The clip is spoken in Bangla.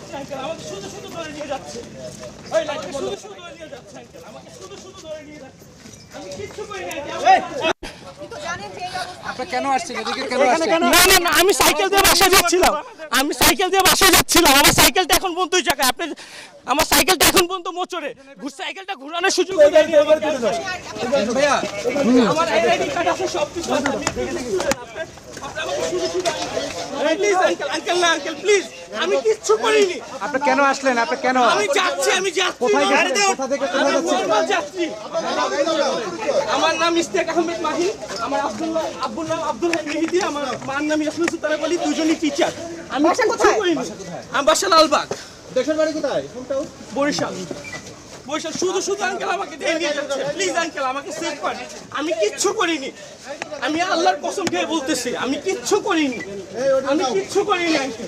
যাচ্ছে আঙ্কেল, আমাকে শুধু শুধু ধরে নিয়ে যাচ্ছে। ওই লাইটটা শুধু শুধু ধরে নিয়ে যাচ্ছে আঙ্কেল, আমাকে শুধু শুধু ধরে নিয়ে যাচ্ছে। আমি কিচ্ছু করি না আঙ্কেল। আপনারা কেন আসছেন এদিকে, কেন আসছেন? না না না, আমি সাইকেল দিয়ে বাসায় যাচ্ছিলাম। আমি সাইকেল দিয়ে বাসায় যাচ্ছিলাম। আমার সাইকেলটা এখন পর্যন্ত ওই জায়গায়। আপনি আমার সাইকেলটা এখন পর্যন্ত মোচড়ে। সাইকেলটা ঘোরানোর সুযোগ দেয়নি আমাকে। ভাইয়া আমার আইডি কার্ড আছে, সব কিছু আছে। প্লিজ আঙ্কেল, আঙ্কেল না আঙ্কেল, প্লিজ। আমি কিচ্ছু করিনি। আপনি কেন আসলেন? আপনি কেন? আমি যাচ্ছি, আমি যাচ্ছি। কোথায় গেছেন? কোথা থেকে কোথায় আমি যাচ্ছেন? নরমাল যাচ্ছি। আমার নাম ইশতিয়াক আহমেদ মাহি, আমার আব্বুর নাম আব্দুল হাই মেহেদি, আমার মার নাম ইয়াসমিন সুলতানা বলি, দুজনই টিচার। আমি কিচ্ছু করিনি। আমার বাসা লালবাগ। দেশের বাড়ি কোথায়? কোনটা? বরিশাল। বরিশাল। শুধু শুধু আঙ্কেল আমাকে দিয়ে নিয়ে যাচ্ছে। প্লিজ আঙ্কেল, আমাকে সেভ করেন। আমি কিচ্ছু করিনি। আমি আল্লাহর কসম খেয়ে বলতেছি, আমি কিচ্ছু করিনি। আমি কিচ্ছু করিনি আঙ্কেল।